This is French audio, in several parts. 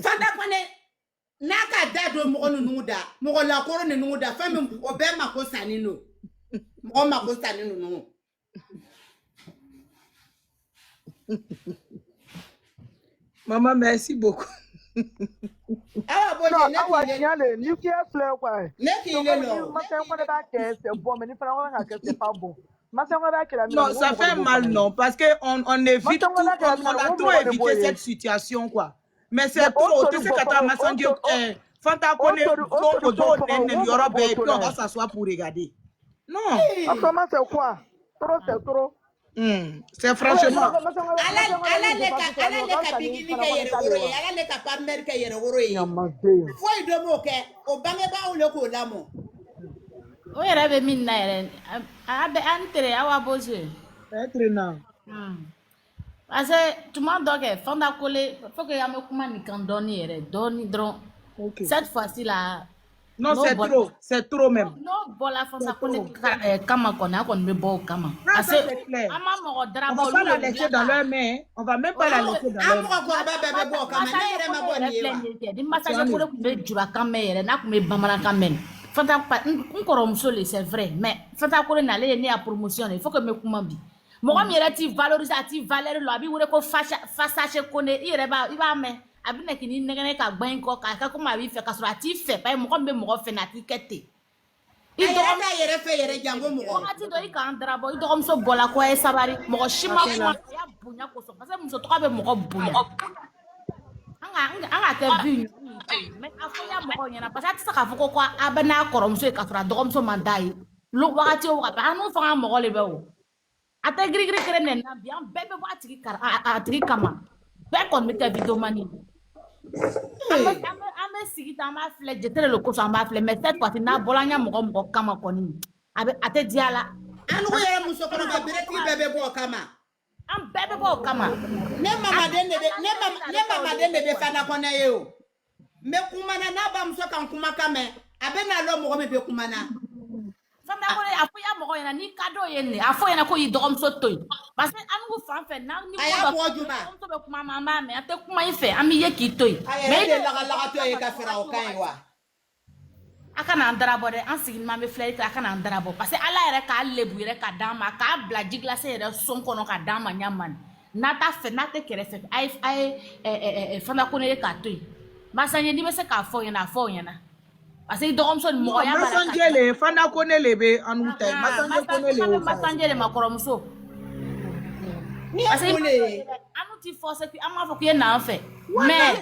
Fanda kone naka dado mo nuda mo la koro ne nuda fami obe mako sanino mo mako sanino no. Maman, merci beaucoup. Ah bon, nuclear flare quoi. Non, ça fait mal, non, parce qu'on évite tout, on a trop évité cette situation, quoi. Mais c'est trop, tu sais que tu as massangé, Fanta connaît, il y aura bien, et puis on va s'asseoir pour regarder. Non. Comment c'est quoi? Trop, c'est trop. C'est franchement. Oui, il avait mis naïre. Entre awa bosé. Entre non. Parce que tout le monde doit que Fanda collé. Faut que y a me comment ni quand donner, donner drone. Cette fois-ci là. Non, c'est trop même. Non, bon la Fanda collé kama kona kon me bo kama. Parce que on va pas la laisser dans leur main. On va même pas la laisser dans leur main. Fanta c'est vrai, mais Fanta Kole n'allait ni à promotion, il faut que me kumambi. Moi, mi reti valorisative valeur lo abi wure ko fasha kone ireba iba me abi na kini ngene ka gban ko ka ko ma bi fe ka so ati fe pa mo ko be mo fe na ti kete. I do na yere fe yere jango mo ko ati do i ka andra bo i do so bola ko e sabari mo ko shima ko ya bunya ko so parce que mo so to ka be mo ko bunya. Anga te bi mais afoya mo ko nyana parce que ati saka foko ko abana korom so e ka fra do so mandai lo wakati o ka anu fa mo ko le be o ata gri krene na bien bebe bo atiki kar atiki kama be kon mete video mani ame sigita ma fle jetere le ko so ma fle mais cette fois na bolanya mo kama koni abe ate diala anu ko yere muso ko na bereti bebe bo kama am bebe bo kama ne mama dende be fana kona yo me kumana na ba muso kan kuma kama abe na lo mo be kumana Fanda ko afoya mo ko yana ni kado yenne afoya na ko yi dogom so toy parce que anu fan fe na ni ko do so be kuma mama me ate kuma ife ami ye ki toy mais de la to e ka fera o kan wa aka na ndara bo de ansigin ma me flare aka na ndara bo parce que ala ere ka lebu ere ka dama ka blaji glace ere son kono ka dama nyaman na ta fe na te kere fe ai fanda ko ne ka toy masanye ni me se ka foya na parce que dogom so mo ya bara masangele Fanda kone lebe anute masangele makoromso ni asule anu ti force puis ama fo ko na fait mais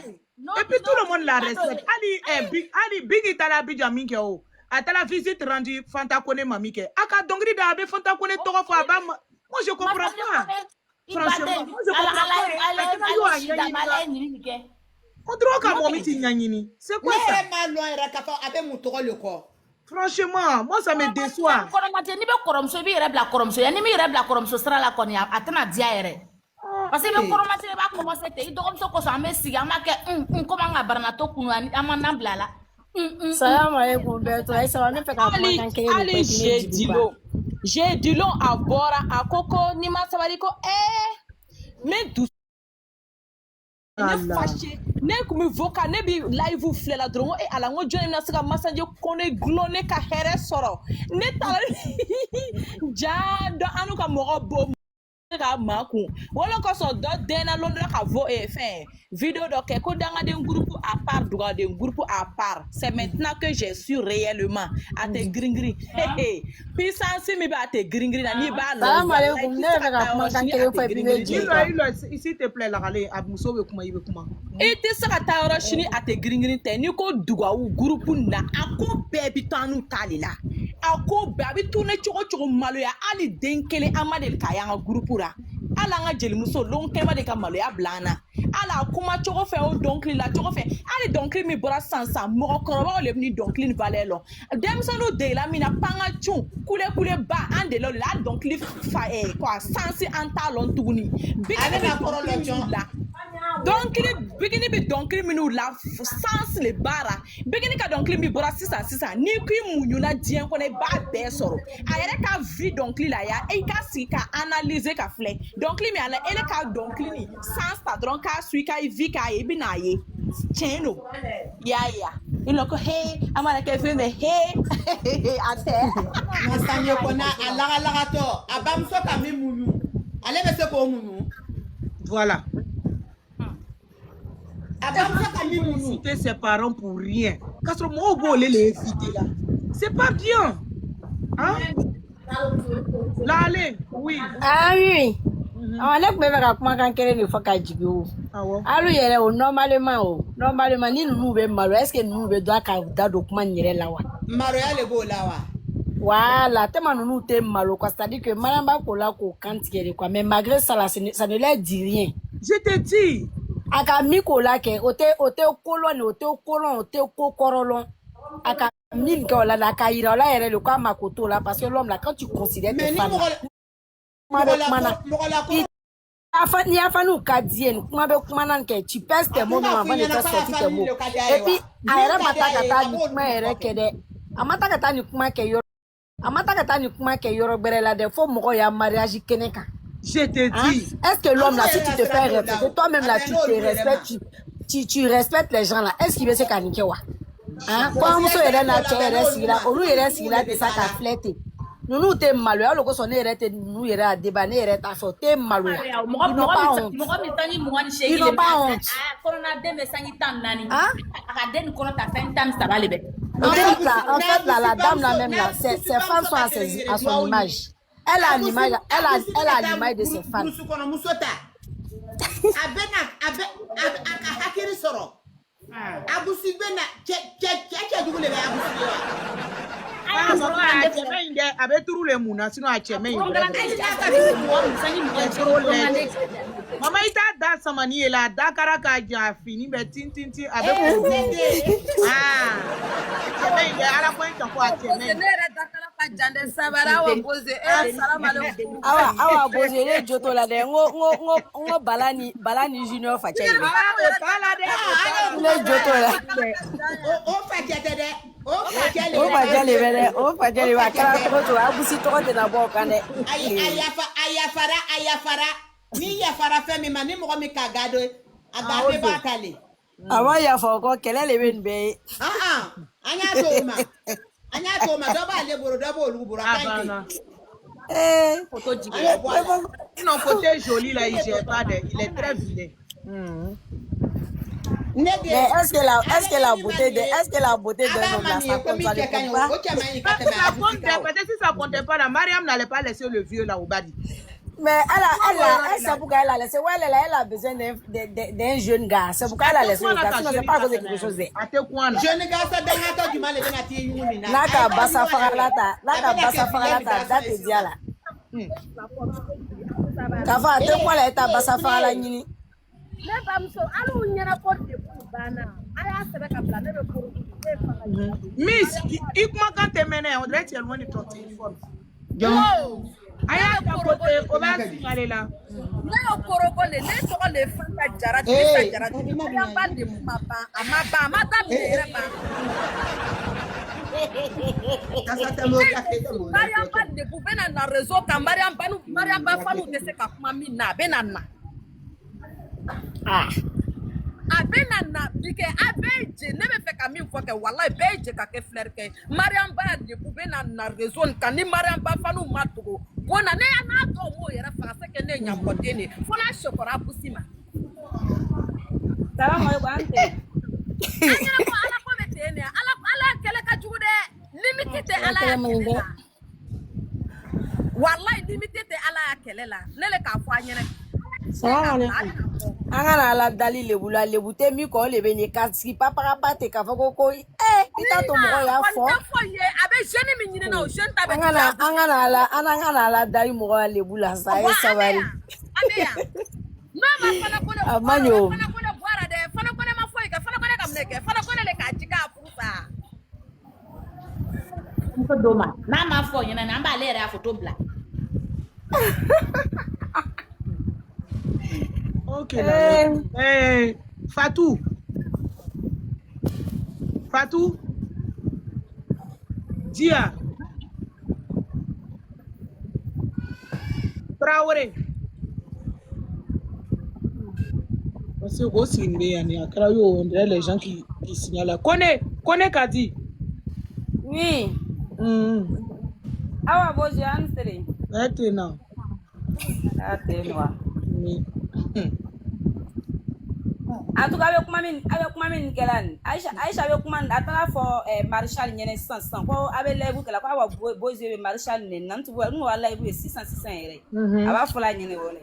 et puis tout le monde la respecte ali big itala bijamin ke o atala visite rendu Fanta kone mamike aka dongri da be Fanta kone toko fo aba moi je comprends pas franchement moi je comprends pas on doit quand même c'est quoi ça franchement moi ça me déçoit ni be koromso bi yere bla koromso ya ni mi yere bla koromso sera la koni atana dia yere parce que be koromso ba commencer te do komso ko so amesi ama ke comment nga barna to kunu ani ama na blala salam alaykum beto ay sawa me fe ka ali j'ai dit long abora akoko ni ma sabari ko mais du ne fâché ne kumi voka ne bi live flè la drongo e ala ngo joni na sika masanje kone glone ka here soro ne tala ja do anu ka mo bo ka maku wala ko so do dena londra ka vo e fin vidéo do ke ko danga den groupe à part droit den groupe à part c'est maintenant que j'ai su réellement à te gringri puissance mi ba te gringri na ni ba lo salam alaykum ne be ka kuma kan kele fo bi s'il te plaît la rale abuso be kuma ibe kuma ite saka ta oro shini à te gringri te ni ko duga u groupe na ako bebi tanu talila ako babi tune chogo malo ya ali denkele amadel kayanga groupe ra ala nga jeli muso lon kema de ka malo ya blana ala kuma chogo fe o donkli la chogo fe ali donkli mi bora sansa mo koroba le ni donkli ni valelo demso no de la mina panga chun kule ba ande lo la donkli fa quoi sansi anta lon tuguni bigani na korolo chon la donkli bigini bi donkli minu la sans le bara bigini ka donkli mi bora sisa ni ku munyu na dien ko ne ba be soro ayere ka vi donkli la ya e ka si ka analyser ka fle donkli mi ala ele ka donkli ni sans ta dron ka sui ka vi ka e bi na ye Cheno. Yeah. You know, hey, I'm gonna get film hey. I said. Masanye kona alaga to abamso kami munu. Ale bese ko munu. Voilà. Abamso kami munu. Inviter ses parents pour rien. Parce que moi, on les inviter là. C'est pas bien. Hein? Là, allez, oui. Ah oui. On est même à comment quand quelqu'un ne fait qu'à dire. Ah ouais. Alors il y a normalement ni nous be malo est-ce que nous be doit ka da document nyere lawa. Maroya le go lawa. Voilà, tellement nous te malo quoi, c'est-à-dire que malamba ko la ko kantiere quoi, mais malgré ça là ça ne leur dit rien. Je te dis. Aka miko la ke ote kolon kokorolon. Aka mine ko la na kaira la ere le kwa makoto là parce que l'homme là quand tu considères tes femmes. Ni afin nous cadien, comment be comment nan ke tu pèses tes mots avant de faire sortir tes mots. Et puis aera matakata ni kuma ere kede. Amatakata ni kuma ke yoro berela de fo moko ya mariage keneka. Je te dis. Est-ce que l'homme là si tu te fais respecter toi-même là tu te respectes tu respectes les gens là. Est-ce qu'il veut se caniquer wa? Hein? Quand on se ere na ere sila, olu ere sila te ça ka fléter. Nous te malo alors que son erreur nous ira débaner erreur ta sorte malo. Ils n'ont pas honte. Ils n'ont pas honte. En fait la dame là même là ses fans sont à son image. Elle a l'image de ses fans. Avec tous les mounas, sinon à Tchemé. Maman, il t'a dans sa manie là, Dakara a fini, mais tintinti avec ah, Tchemé, il est à la pointe en quoi Tchemé. Awa boze le joto la de ngo balani junior fa chele. Le joto la. O fa chele wa kala to abusi to de na bo kane. Ayafara. Ni yafara fe mi mani mo mi kagado agabe ba kale. Awa ya fa ko kele le ben be. Anya to ma do ba le boro do ba oluboro akanke. Photo d'hiver. Non, côté joli là, il gère pas de, il est très vilain. Mais est-ce que la beauté d'un homme là ça compte pas? Peut-être si ça comptait pas, la Mariam n'allait pas laisser le vieux là au badi. Mais elle sait pourquoi elle a laissé. Ouais, elle a besoin d'un jeune gars. C'est pourquoi elle a laissé le gars. Sinon, c'est pas à cause de quelque chose. Jeune gars, ça donne du mal et bien à tirer. Naka basa faralata, date dia là. Kava, te quoi la eta basa farala nyini? Miss, il comment quand t'es mené, on dirait que tu es loin de ton téléphone. Aya ta côté, on va aller là. Abenana bike abeje ne be fe ka min fo ke wallahi beje ka ke flair ke Mariam ba de ku benana raison kan ni Mariam ba fanu matugo bona ne na to mo yera fa se ke ne nya kote ne fo na shokora pusima salam alaykum ante anya ko ala ko bete ne ala kele ka jugude limité ala wallahi limité ala kele la ne le ka fo anyere Angana la dali lebula lebute mi ko lebe ni kasi papa pate ka foko ko ita to mo ya fo abe jeune mi nyine na o jeune tabe angana la dali mo lebula sa e sabari abeya no ma fana ko le amanyo fana ko le boara de fana ko le ma foi ka fana ko le kamneke fana ko le ka jika fusa ko doma na ma fo nyina na ba le ra photo bla. Ok. Fatou. Dia. Traoré. C'est aussi une on dirait les gens qui signalent. Connais Kadi. Oui. Awa boji ansere. Maintenant. Atenwa. Oui. En tout cas, avec moi, Kelan. Aïcha, avec moi, attends for Marshall Nyene 500. Quoi, avec les boucles, quoi, boji Marshall Nyene, tu vois, nous, à la 600. Ava fola Nyene, voilà.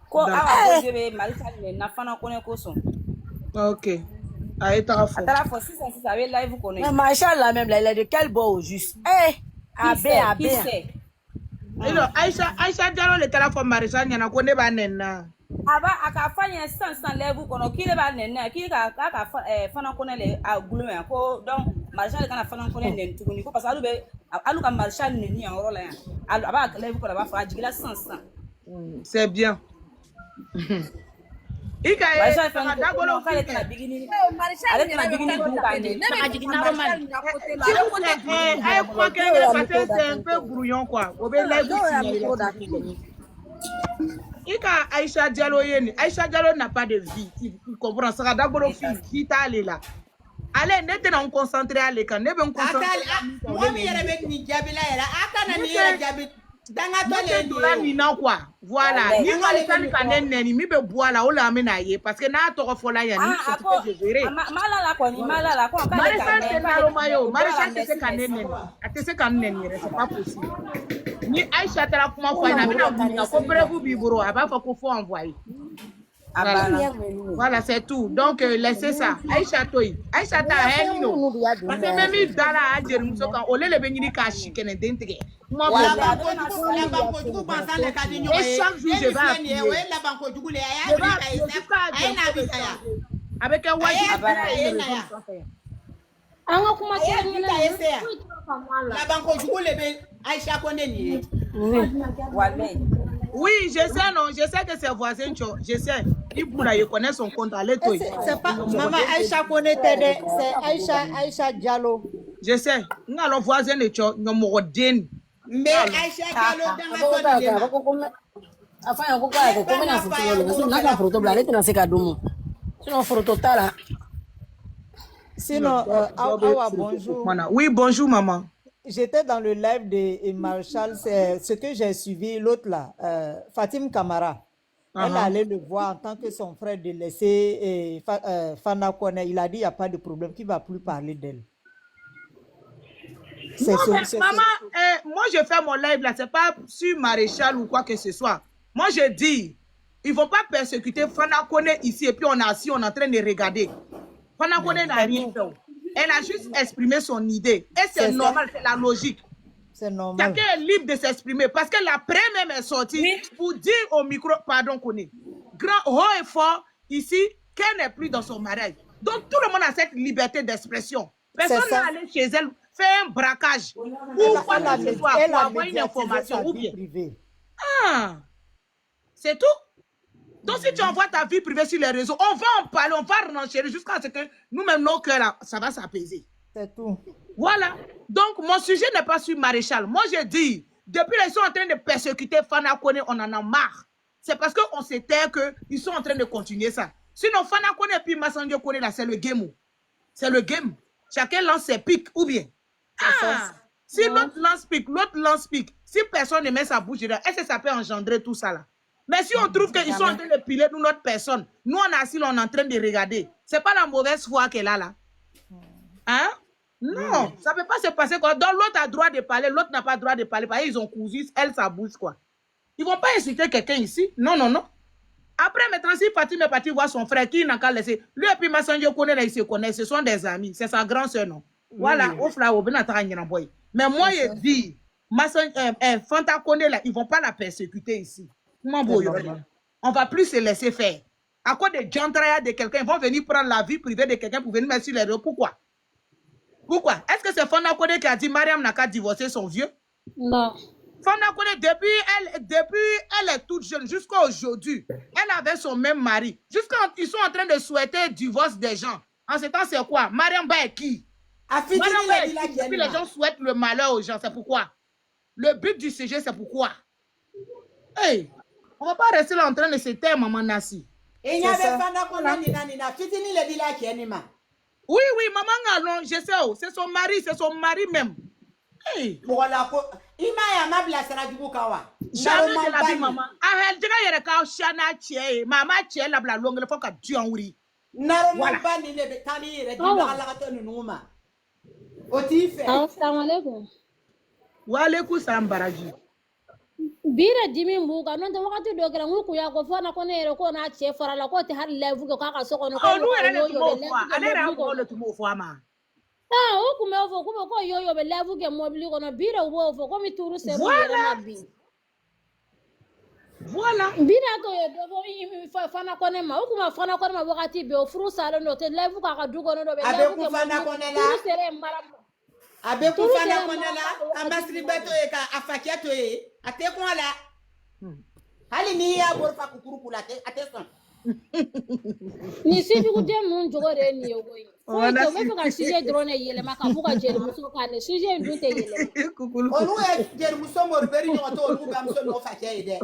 Quoi, awa boji Marshall Nyene, n'a pas qu'on est coson. Ok. Aïe, t'as fait. Attends for 600, avec la vous connaissez. Mais Marshall, là même, là, il est de quel beau juste. Eh, Abe. Alors, Aïcha Diallo, le téléphone Marshall, il y en a qu'on est banana. Aba akafanya 500 level kono kile ba nene kile ka fana kono le agulume ko donc marshal kana fana kono nen tukuni ko parce alu ka marshal ni ni en rôle alu aba level kono ba fa jigila 500. C'est bien. Ika marshal fana dagolo kale kana bigini ale kana bigini du ka ne na jigina roman eh quoi que c'est un peu brouillon quoi. Au bien là Ika Aïcha Diallo yeni. Aïcha Diallo n'a pas de vie. Tu comprends ça? D'abord vie t'allez là. Allez, n'était pas concentré à l'écran. Ne pas concentré. Moi mi yere bet ni jabi la yera. Aka na ni yere jabi. Danga to le ndi. Là ni na quoi. Voilà. Ni wale kan kanen neni mi be bois là o la amena ye parce que na to ko fola ya ni c'est que je verrai. Malala ko ni malala ko ka le kan c'est na romayo. Maréchal c'est kanen neni. Ate c'est kanen neni, c'est pas possible. Ni Aïcha tala kuma fwa na mina ko brevu biburo aba fa ko faut envoyer. Voilà, c'est tout. Donc laissez ça. Aïcha toy. Aïcha ta heno. Parce que même il dala a dire muso kan ole le benyi ka shikene dentige. Moi la banko jugu bansan le kadi nyo. Et chaque jour je vais appuyer. La banko jugu le aya avec un waji. anga kuma la banko jugu le be Aïcha connaît ni. Oui, je sais, non, je sais que c'est voisin, je sais. Il connaît son compte, allez, toi. C'est pas maman Aïcha connaît, c'est Aïcha Diallo. Je sais. Nous allons voisin de Tcho, nous mourons d'en. Mais Aïcha Diallo, dans la afanya ko kwa ko mena futulo na ka photo bla leti na se ka domo sinon photo tala sinon awa bonjour. Oui, bonjour maman. J'étais dans le live de Marshall, c'est ce que j'ai suivi, l'autre là, Fatim Kamara. Elle allait le voir en tant que son frère délaissé, Fana Kone. Il a dit il n'y a pas de problème, qu'il ne va plus parler d'elle. Maman, moi je fais mon live là, c'est pas sur Maréchal ou quoi que ce soit. Moi je dis, ils ne vont pas persécuter Fana Kone ici et puis on est assis, on est en train de regarder. Fana Kone n'a rien fait. Elle a juste exprimé son idée. Et c'est normal, c'est la logique. C'est normal. Chacun est libre de s'exprimer. Parce que la première même est sortie pour dire au micro, pardon, Kone, grand, haut et fort, ici, qu'elle n'est plus dans son mariage. Donc tout le monde a cette liberté d'expression. Personne n'est allé chez elle faire un braquage. Ou quoi que ce soit, pour avoir une information. Ou bien. Ah, c'est tout. Donc, si tu envoies ta vie privée sur les réseaux, on va en parler, on va renchérir jusqu'à ce que nous-mêmes, nos cœurs, ça va s'apaiser. C'est tout. Voilà. Donc, mon sujet n'est pas sur Maréchal. Moi, je dis, depuis qu'ils sont en train de persécuter Fana Kone, on en a marre. C'est parce qu'on sait qu'ils sont en train de continuer ça. Sinon, Fana Kone et puis Massandio Kone, là, c'est le game. C'est le game. Chacun lance ses pics, ou bien. Si l'autre lance pic, l'autre lance pic. Si personne ne met sa bouche dedans, est-ce que ça peut engendrer tout ça là? Mais si on trouve qu'ils sont en train de piler nous, notre personne, nous on est assis, on est en train de regarder. C'est pas la mauvaise foi qu'elle a là. Hein? Non, ça ne peut pas se passer quoi. Donc l'autre a droit de parler, l'autre n'a pas droit de parler. Parce qu'ils ont cousu, elle, ça bouge quoi. Ils ne vont pas insulter quelqu'un ici. Non, non, non. Après, maintenant, si Fatim est parti voir son frère, qui n'a qu'à laisser. Lui et puis Massanjo connaît, là, ils se connaissent. Ce sont des amis. C'est sa grand-sœur, non? Voilà, au fla, au boy. Mais moi, je dis, Fanta Kone, là, ils ne vont pas la persécuter ici. On va plus se laisser faire. À cause des gentraya de quelqu'un, ils vont venir prendre la vie privée de quelqu'un pour venir mettre sur les réseaux. Pourquoi? Pourquoi? Est-ce que c'est Fanta Kone qui a dit Mariam n'a qu'à divorcer son vieux? Non. Fanta Kone, depuis elle est toute jeune, jusqu'à aujourd'hui, elle avait son même mari. Jusqu'à ils sont en train de souhaiter le divorce des gens. En ce temps, c'est quoi? Mariam Ba est qui? Puis les gens souhaitent le malheur aux gens. C'est pourquoi? Le but du sujet, c'est pourquoi? Hey, on ne va pas rester là en train de se taire, maman Nassi. Et il y avait Fana Kone Nina, Fitini le dit là qui est Nima. Oui, maman, non, je sais, c'est son mari même. Hey. Voilà, il m'a amable à Sarah Dubukawa. Jamais de la vie, maman. Ah, elle dirait qu'il y a un chana tché, maman tché, la bla longue, le faut qu'à Dieu en oui. Naroma bani ne betani re di la la to numa. Otife. Assalamu alaikum. Wa alaikum salam baraji. Bira dimi mbuga non de wakati do kera nguku ya ko fana ko ne ko na che fara la ko te har levu ko ka so ko no ko Oh, nous elle est mo fo, elle est ko le tumo fo ma. Ah, o ku me fo ko yo be levu ke mobili ko no bira wo fo ko mi turu se ru yere na bi. Voilà. Bira ko yo do fana ko ne ma o ku ma fana ko ma wakati be o furu sala no te levu ka du ko no do be levu ke fana ko ne la. turu sere mara. Abe ku fana ko ne la, ambasri beto e ka afakia to e, ate ko ala. Hali ni ya bor fa kukuru kula te ate son. Ni si jugu dem mun jogo re ni yogo yi. Ko to be ko ka sije drone yele maka buka jeri musu ka ne sije ndute yele. Onu e jeri muso mor beri no to onu ga muso no fakia ide.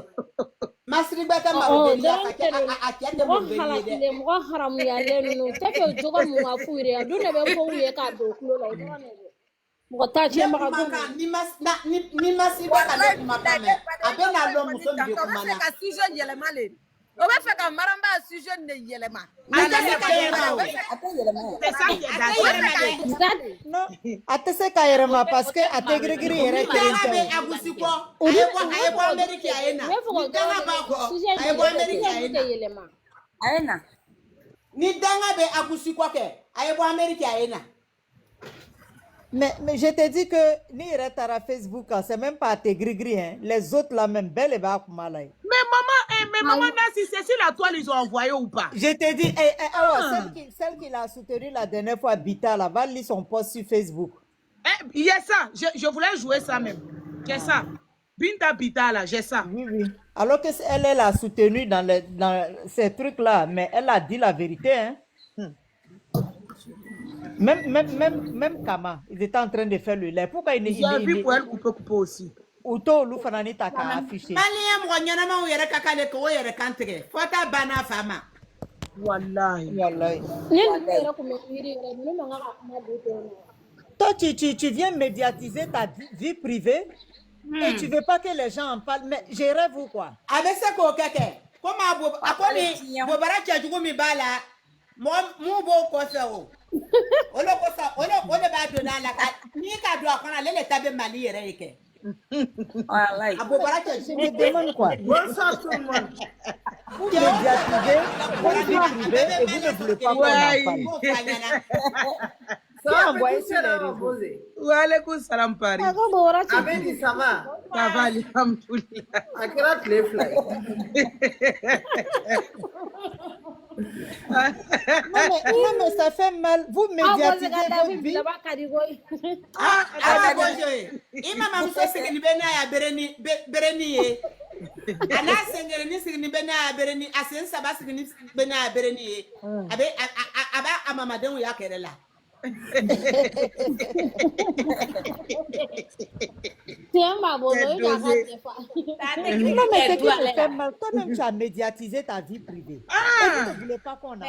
Masri beta ma beri afakia akia de mor beri ide. Mo haramu ya le no te ko jogo mu afuire ya dune be ko wiye ka do kulo la ide wane. Mo ta che ma ka ni mas ba ka le kuma pa me. Abe na lo muso bi ko mana. Ka sujet yele male. O ba fe ka maramba sujet ne yele ma. C'est ça qui est d'accord. Non, atese ka yerema parce que ategrigiri yere Abe agusiko. Ayebo America ayena. Ni danga ba ko. Ayebo America ayena. Ayena. Ni danga be agusiko ke. Ayebo America ayena. Mais je te dis que ni retara Facebook, c'est même pas tes gris-gris, hein. Les autres là même, belle et bas malay. Mais maman, si c'est sur la toile, ils ont envoyé ou pas? Je te dis, celle qui l'a soutenue la dernière fois, Bita, là, va lire son post sur Facebook. Il y a ça, je voulais jouer ça même. J'ai ça. Binta Bita là, j'ai ça. Oui. Alors que elle l'a soutenue dans ces trucs-là, mais elle a dit la vérité, hein. Même Kama, ils étaient en train de faire le lait. Pourquoi il J'ai vu pour elle couper aussi. Outo Loufanani Taka affiché. Malien mwanyana ma uyere kakale ko uyere kantre. Fota bana fama. Wallahi. Toi, tu viens médiatiser ta vie privée et tu veux pas que les gens en parlent. Mais je rêve ou quoi? Avec ça ko keke. Comment akoni bobara chajugo mi bala. Mo bo ko se o. Olo ko sa ole ba do na la ka. Ni ka do akona le tabe mali yere yeke. Wallahi. Abobara Je me demande quoi? Bonsoir tout le monde. Vous médiatisez votre vie privée et vous ne voulez pas qu'on en parle. Ça envoyé sur les réseaux. Wa alaikum salam Paris. Abedi, ça va? Ça va, alhamdoulilah. À quelle heure les fly? Non, mais ça fait mal. Vous médiatisez votre vie. Imama muso sigini bena ya bereni ye. Ana sengere ni sigini bena ya bereni, asen saba sigini bena ya bereni ye. Abe aba amamaden ya kerela. Non, mais c'est qui me fait mal. Toi-même, tu as médiatisé ta vie privée. Et vous ne voulez pas qu'on en parle.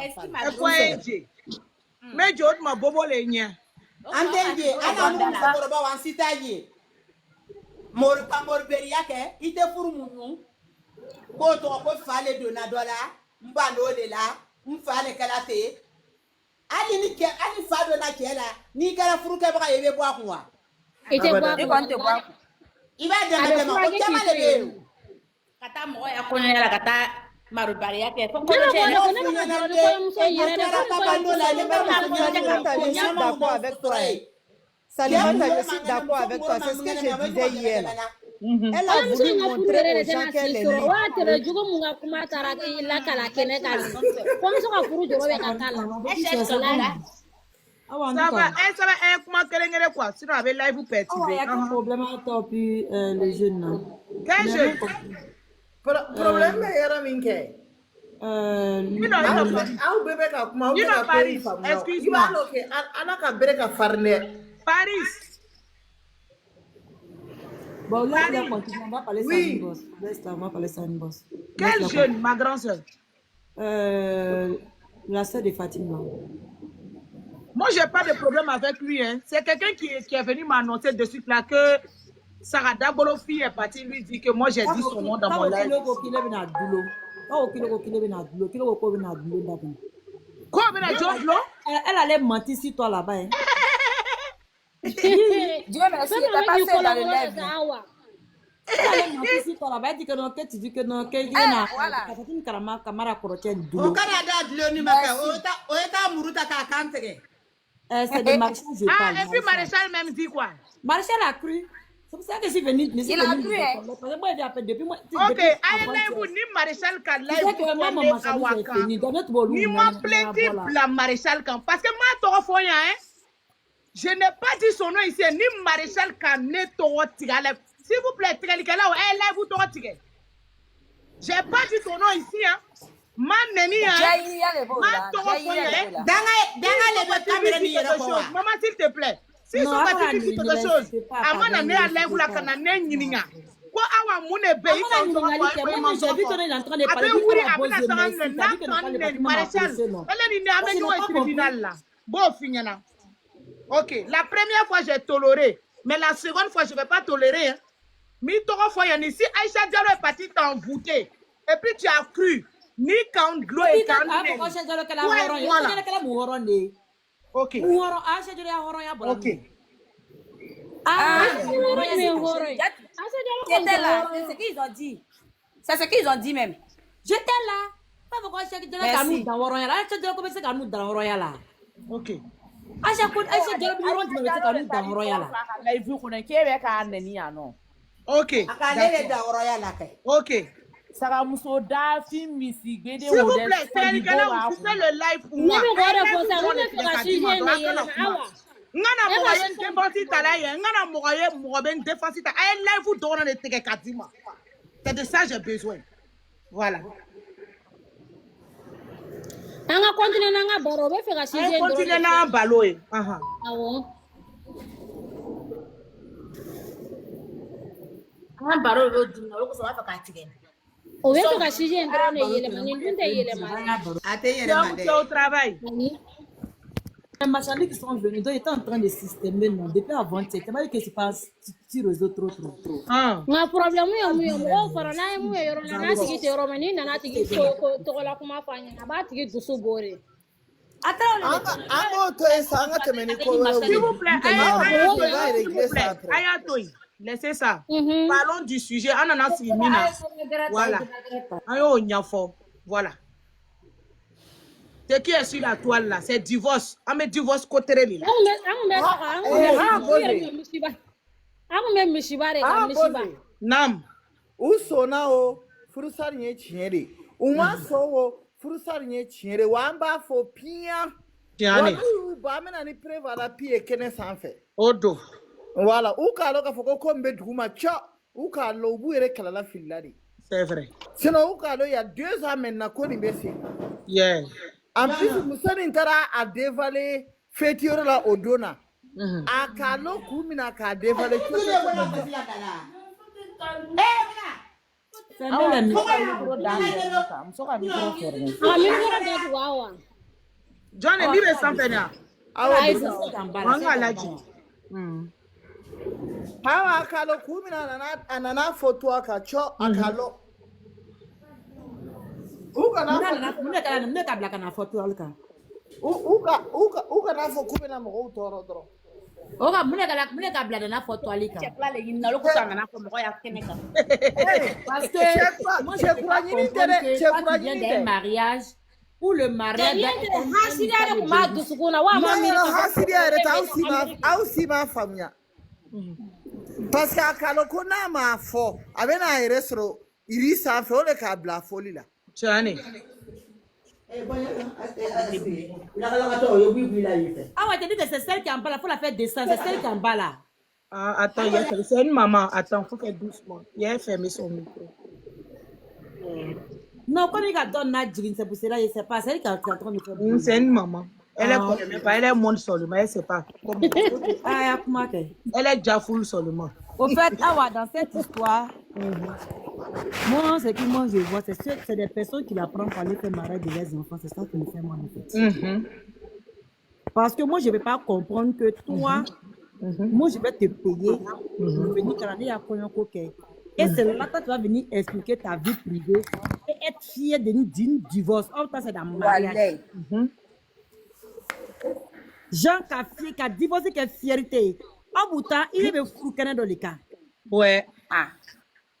Mais je ma bobo le nya. Antenje, ana mu sakoroba wan sitaje. Mor beria ke, ite furu munu. Ko to ko fale dona dola, mbalo le la, mfale kala te. Ali fa dona kela, ni kala furu ke ba yebe bo akunwa. Ite bo Iba de ma ko kema le be. Kata mo ya kono la kata marubari yake. Je suis d'accord avec toi. Salimata, je suis d'accord avec toi. C'est ce que je disais hier. Elle a voulu montrer aux gens qu'elle est libre. Ça va, comment qu'elle quoi? Sinon, avec live vous perdez. Il y a un problème à topi les jeunes. Quel jeune? Problème est là, Minke. Paris, excuse-moi. Paris. Bon, là, on va parler ça, boss. On va parler ça, boss. Quel jeune, ma grande soeur? La sœur de Fatima. Moi, j'ai pas de problème avec lui. Hein. C'est quelqu'un qui est venu m'annoncer de suite là que Sarah Dabolofi est partie lui dire que moi j'ai dit son nom dans mon live. Quoi, Elle allait mentir sur toi là-bas. Hein. Dieu merci, elle t'a pas fait dans le live. Elle allait mentir sur toi là-bas. Elle dit que non, que tu dis que non, que il y a voilà. une camarade crochette. Au Canada, le numéro, c'est de Maréchal, je ah, parle. et puis Maréchal même dit quoi? Maréchal a cru. C'est pour ça que je suis venue. Il a cru, hein. Depuis moi. Ok, allez-vous, ni Maréchal Kan live, ni moi plaintif la Maréchal Kan. Parce que moi, Toro Foya, hein, je n'ai pas dit son nom ici, ni Maréchal Kan, ni Toro Tigale. S'il vous plaît, Tigale, elle live ou Toro Tigale. J'ai pas dit ton nom ici, hein. Ma neni, hein. Ma Toro Foya, hein. Maman, s'il te plaît. Si ils sont partis dire quelque chose, avant d'amener à l'air ou la canane, n'yinga. Quoi, awa mune be, il faut qu'on soit un peu j'ai vu qu'on est en train de parler. après, oui, après la semaine, Maréchal, elle est amenée au tribunal là. Bon, finina. Ok, la première fois, j'ai toléré. Mais la seconde fois, je ne vais pas tolérer. Hein. Mais trois fois, il y a ici, Aïcha Diallo est partie t'envoûter. Et puis, tu as cru. Ni quand Glo et quand ok. Ok. J'étais là, c'est ce qu'ils ont dit. C'est ce qu'ils ont dit même. J'étais là. Pas pourquoi je suis dans Royal. Je suis dans Royal. Ok. Ok. Ok. S'il vous plaît, c'est le gars où tu fais le live pour moi. Ngana moyen défensi talaye, ngana moyen défensi ta. Ay live vous donne les tege kadima. C'est de ça j'ai besoin. Voilà. Anga continue nanga baro be fe ka sije ndoro. Continue na balo e. Aha. Awo. Anga baro be dinna ko so wa fa ka tigene. O be fe ka sije ndoro ne yele mani ndunte yele mani. Ate yele mani. C'est au travail. Les marchandises qui sont venus, donc ils étaient en train de systémer, non, depuis avant, tu sais pas que c'est pas si réseau trop. Ma problème yo mo fara na mu yo na tigi te ro mani na tigi to la kuma fanya na ba tigi dusu bore. S'il vous plaît, Ayatoy, laissez ça. Parlons du sujet. Ananas Rimina. Voilà. Ayo nyafo. Voilà. Ce qui est sur la toile là, c'est divorce. On met divorce côté là. Nam. Usona o furusar nye chinere. Uma so o furusar nye chinere. Wamba fo pia. Tiane. Ba mena ni preva la pie kene sanfe. Odo. Voilà. Uka loka foko kombe duma cha. Uka lo buere kala la filari. C'est vrai. Sinon uka lo il y a 2 ans maintenant qu'on y baiser. Yeah. En plus, Moussani Ntara a dévalé Fétior la Odona. A Kalo Koumina a dévalé tout le monde. John est libre sans peine. Hawa Kalo Koumina anana photo a Kacho a Kalo. Uka na foto alka. Uka na foto kumena mo toro toro. Oka mune ka blada na foto alika. Chekla le yin loko sanga na ko mo ya keneka. Parce que moi je crois qu'il y a un mariage où le mariage hasidia ko ma du sukuna wa ma mi hasidia reta aussi ma famia. Parce que akalo kona ma fo abena iresro irisa fe ole ka bla foli la. Tiane. Ah ouais, t'as dit que c'est celle qui est en bas là, faut la faire descendre, c'est celle qui est en bas là. Ah, attends, c'est une maman, attends, faut faire doucement. Il a fermé son micro. Non, quand il a donné Nadjin, c'est pour cela, je sais pas, c'est elle qui est en train de faire. C'est une maman. Elle est connaît même pas, elle est monde seulement, elle sait pas. Ah, comment elle est déjà full seulement. Au fait, ah ouais, dans cette histoire, Moi, ce que moi je vois, c'est des personnes qui la prennent pour aller faire mariage de leurs enfants. C'est ça qui me fait moi, en fait. Parce que moi, je ne vais pas comprendre que toi, moi, je vais te payer pour venir travailler à Koyonko. Et c'est là que tu vas venir expliquer ta vie privée et être fier d'une divorce. Oh, ça, c'est dans le mariage. Jean qui a divorcé, qui a fierté. En bout de temps, il est fou dans les cas. Ouais. Ah.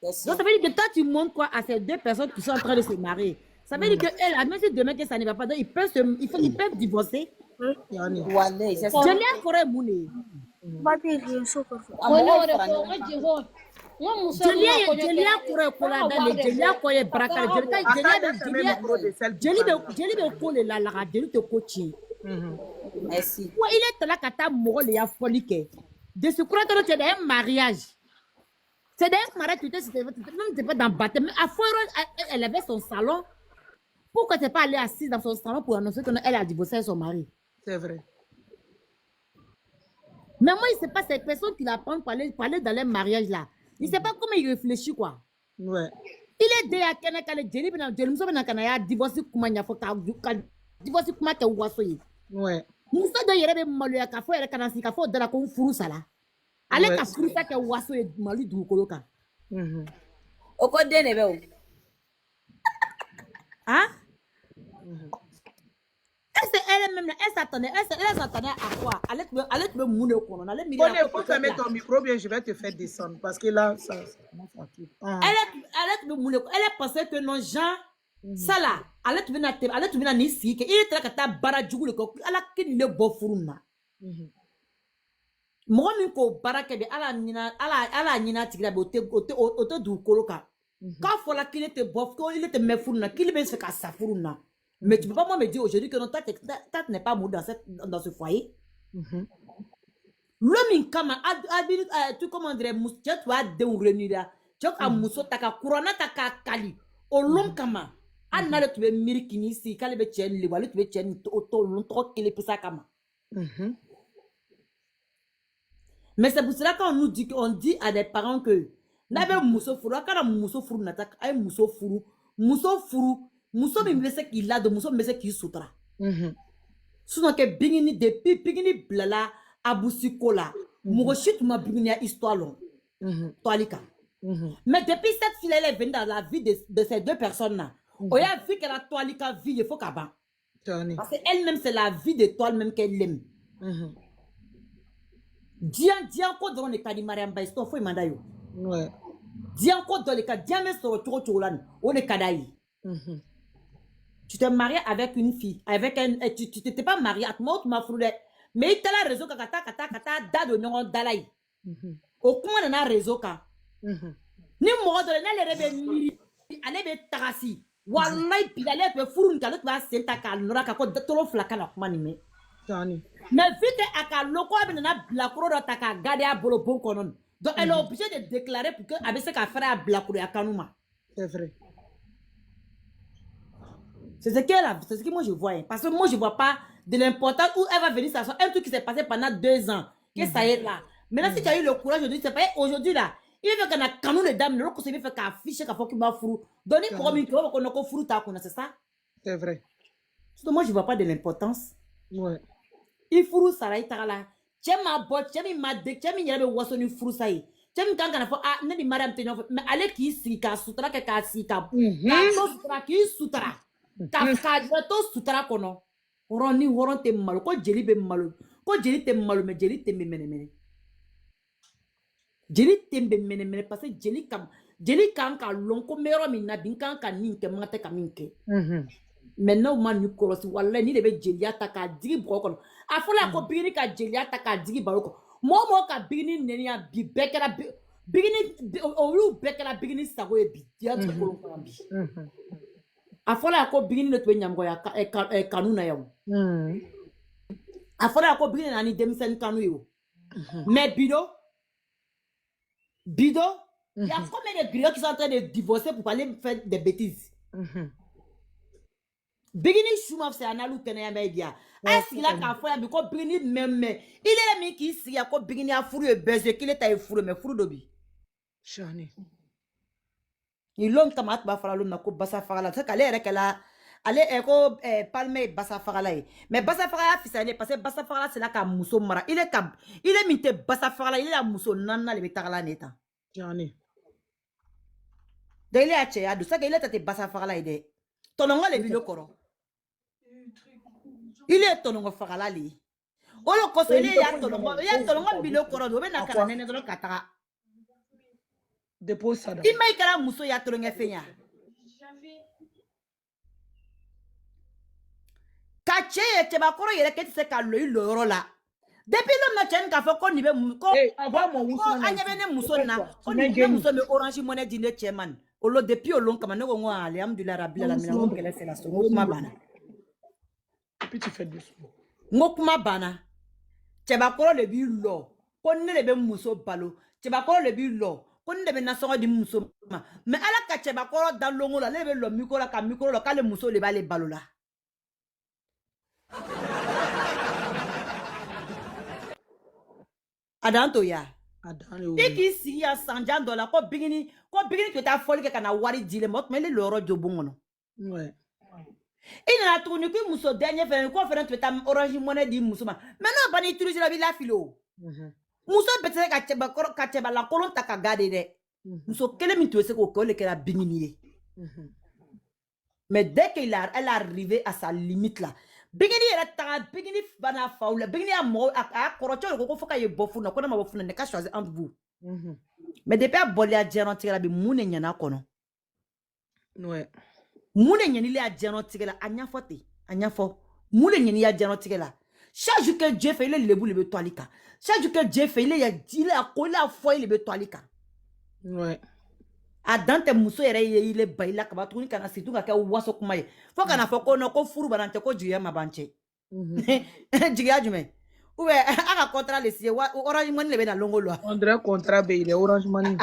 Donc, ça veut dire que toi, tu montres quoi à ces deux personnes qui sont en train de se marier. Ça veut dire qu'elle, même si demain que ça ne va pas, donc ils peuvent divorcer. Wallah, c'est ça. Je l'ai encore moulé. Merci. Il est là quand ta mort les a folie. De ce courant, c'est un mariage. C'est un mariage, tu n'es pas dans le baptême. À fois, elle avait son salon. Pourquoi tu n'es pas allée assise dans son salon pour annoncer qu'elle a divorcé avec son mari? C'est vrai. Mais moi, il ne sait pas ces personnes qui la prennent pour aller dans les mariages là. Il ne sait pas comment il réfléchit quoi. Ouais. Il est déjà divorcé comment il faut divorcé comment tu es. Ouais. Muso do yere be malu ya ka fo yere kana si ka fo dala ko furu sala. Ale ka furu sa ke waso e malu du ko loka. Oko dene be o. Hein? Est-ce elle-même là, elle s'attendait à quoi? Elle te moune au kono, elle mire. Il faut fermer ton micro bien, je vais te faire descendre parce que là ça Elle te moune, elle pensait que non Jean ça là, elle te venir ni si que il est là que ta bara djugule ko ala kin le bo furuna. Mo min ko baraka de ala nyina tigla be ote du koloka. Quand faut la qu'il était bof, il était me furuna, qu'il be se ka sa furuna. Mais tu peux pas moi me dire aujourd'hui que non toi n'est pas mou dans ce foyer. L'homme in kama tu comment dire tu as de renira. Tu as muso taka kurana taka kali. O l'homme kama Anna tu es mirikini si kale be chen li wale tu be chen to longtemps qu'il est pour ça kama. Mais c'est pour cela qu'on nous dit dit à des parents que n'avait muso furu akara muso furu nataka ay muso furu muso mi mese qu'il a de muso mese qui sutra. Sinon que bingini depuis bingini blala abusi kola mugo shit ma bingini histoire long. Toalika. Mais depuis cette fille elle est venue dans la vie de ces deux personnes là. On a vu qu'elle a toalika vie il faut qu'elle bat. Parce qu'elle-même c'est la vie de toi même qu'elle aime. Dian ko dans les cas de Mariam Baiston faut manda yo. Ouais. Dian ko dans les cas dian mais sur cholan on est kadaï. Tu t'es marié avec une fille avec tu t'étais pas marié à moi tu m'as foulé mais il t'a la raison kata dado nyon dalai. Au comment on a raison ka. Ni mo do na le rebe miri ale be tagasi. Wallahi pilale pe furun ka l'autre va senta ka nora ka ko tolo flaka na kuma ni me. Mais vu que aka loko abina blakuro do taka garder a bolo bon konon. Donc elle est obligée de déclarer pour que avec ce qu'a fait à blakuro ya kanuma. C'est vrai. C'est ce que moi je vois hein. Parce que moi je vois pas de l'importance où elle va venir s'asseoir un truc qui s'est passé pendant 2 ans que ça y est là. Maintenant si tu as eu le courage aujourd'hui c'est pas aujourd'hui là. Il veut qu'on a canon les dames, le conseiller fait qu'afficher qu'à faut qu'il m'a fou. Donnez pour moi qu'on a fou ta c'est ça? C'est vrai. Surtout moi je vois pas de l'importance. Ouais. Il furu sarai tagala. Chema bot, chemi madde, chemi yebe wasoni furu sai. Chemi kanga na fo ah ne di madame te no mais ale ki sika sutra ke ka sika. Ka to sutra ki sutra. Ka to sutra kono. Oroni horon te malo ko jeli be malo. Ko jeli te malo me jeli te mene. Jeli tembe mene parce que jeli kan ka lonko mero mi na bin kan ka ninke mate ka minke. Maintenant man ni korosi wallahi ni de be jeli ataka digi brokon. Afola ko bigini ka jeli ataka digi baroko. Momo ka bigini nenia bi bekera bigini olu bekera bigini sago e bi dia to ko bi. Afola ko bigini no to nyamgo ya kanuna yawo. Afola ko bigini na ni demisen kanu yo. Mais Bido, il y a combien de griots qui sont en train de divorcer pour aller faire des bêtises. Bigini Shumaf c'est un alou tenaya media. Est-ce qu'il a qu'à faire because Bigini même il est mis qui ici a quoi Bigini a fourré baiser qu'il est à fourré mais fourré dobi. Chani. Il l'homme kama atba fara l'homme na ko basa fara la. C'est qu'elle est qu'elle ale eko palme basa fara la. Mais basa fara fisale parce que basa fara c'est là ka muso mara. Il est minte basa fara la, il est la muso nana le betara neta. Johnny. De il est a che adu ça que il est tete basa fara la ide. Tonongo le bilo koro. Il est tonongo fara la li. Olo koso il ya tonongo bilo koro do be na kana nene do katara. Dépose ça. Il m'a ikara muso ya tonongo fenya. Kache te ba koro yere ke se ka lo ilo la. Depuis l'homme na chen ka fo ko ni be ko anya be ne muso na ko ni be muso me orange money di ne chairman. Olo depuis olon kama ne ngo alhamdulillah rabbil alamin ngo kele c'est la so ngo kuma bana. Puis tu fais doucement. Ngo kuma bana. Te ba koro le bi lo. Ko ne le be muso balo. Te ba koro le bi lo. Ko ne be na so di muso ma. Mais ala ka te ba koro dans longo la le be lo micro la ka micro la ka le muso le ba le balo la. Adanto ya. Tiki si ya sanjan dola ko bigini to ta foli ke kana wari dile mot mais le loro jobongono. Ouais. Ina na tuni ku muso dernier fe ko fe to ta orange money di muso ma. Maintenant bani utiliser la bi la filo. Muso bete ka cheba la kolon ta ka gade de. Muso kele mi to se ko le ke la bigini. Mais dès qu'elle elle est arrivée à sa limite là. Bigini era ta bigini bana faula bigini a mo a korocho ko foka ye bofu na ko na bofu na ka choisir entre vous. Mais depuis a bolé a djeno tigela bi mune nyana kono. Ouais. Mune nyani le a djeno tigela anya fote anya fo. Mune nyani a djeno tigela. Chaque jour que Dieu fait il est lebu le toalika. Chaque jour que Dieu fait il a ko la foi le toalika. Ouais. A dante muso yere il est baila ka batuni kana situ ka waso kuma ye fo kana fo ko no ko furu banante ko jiya mabanche jiya jume oube aka contrat le sie orange money le be na longo lo On dirait contrat be il est orange money.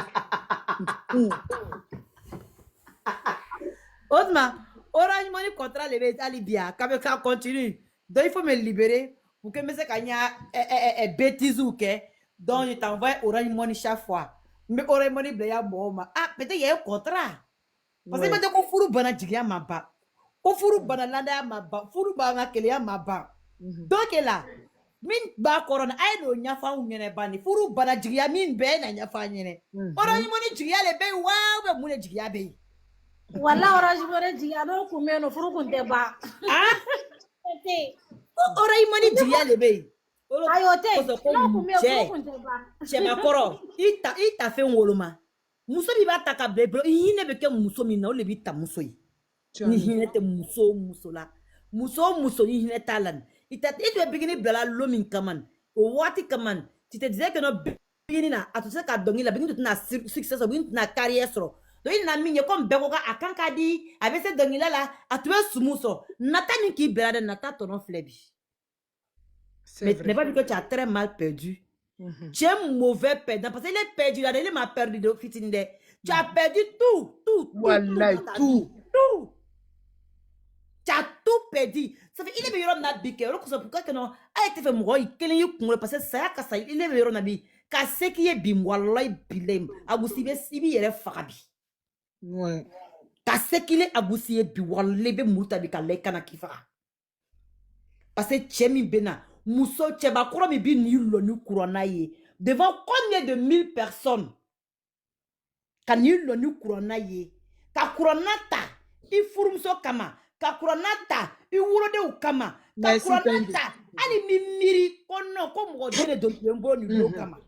Osma orange money contrat le be ali bia ka be ka continue donc il faut me libérer pour que me se kanya bêtise ou que donc je t'envoie orange money chaque fois. Mais orange money bleya moma ah peut-être il y a un contrat parce que peut-être ko furu bana jigia maba ko furu bana landa maba furu bana kele maba donc là min ba corona ay no nyafa unyene bani furu bana jigia min be na nyafa nyene orange money jigia le be wa be mu ne jigia be Wala orange money jigia no kumeno furu kunte ba. ah orange money jigia le be Ayote no kumeno furu kunte ba. Chema koro ita fe ngoloma muso bi ba taka bebro yine be ke muso mi na o le bi ta muso yi ni hine te muso la muso ni hine talan ita it be bigini blala lomin kaman o wati kaman ti te disais que no bigini na atuse ka dongi la bigini na success o bigini na carrière so do ina minye comme beko ka akanka di abese dongi la atuwe sumuso nata ni ki blada nata tono flebi mais n'est pas dit que tu as très mal perdu. Tu es un mauvais perdant parce qu'il est perdu là, il m'a perdu de fitinde. Tu as perdu tout. Voilà, tout. Tu as tout perdu. Ça fait il est meilleur na bique. Alors que c'est pourquoi que non a été fait moi il kele yu kumule parce que ça ka ça il est meilleur na bi. Ka ce qui est bim wallahi bilem. Abusibe sibi yere fakabi. Ouais. Ka ce qui est abusibe bi wallahi be muta bi ka le kana kifa. Parce que chemi bena muso cheba kuro mi bi ni lo ni kurona ye devant combien de 1000 personnes ka ni lo ni kurona ye ka kurona ta I furumso kama ka kurona ta I wuro de ukama ka kurona ta ani mi miri kono ko mo de do yembo ni lo kama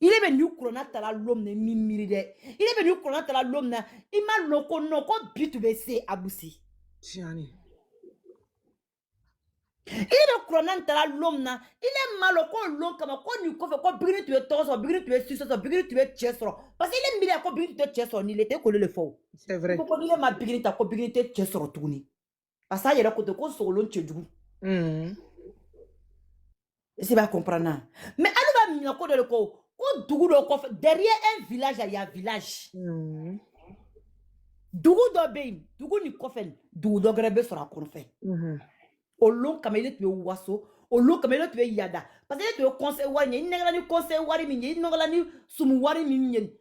il est venu kurona ta la lom ne mi miri de il est venu kurona ta la lom na I ma lo kono ko bitu be se abusi Tiani. Il est chronan tala l'homme il est mal au l'homme comme quoi nous quoi bigri tu es torso bigri tu es suisse bigri tu es chesro parce qu'il est milliard quoi bigri tu es chesro il était collé le faux C'est vrai. pourquoi il est ma bigri ta quoi bigri tu es chesro tourni parce ça il est là côté quoi sur l'on tchedou c'est pas comprendre mais alors va miner quoi de le quoi dougou de quoi derrière un village il y a un village dougou do beim dougou ni kofen dougou do grebe sur la konfe au long comme il est waso au lot comme l'autre yada. Parce que tu es conseil wari, il n'y a ni conseil wari, il n'y a ni sumu wari,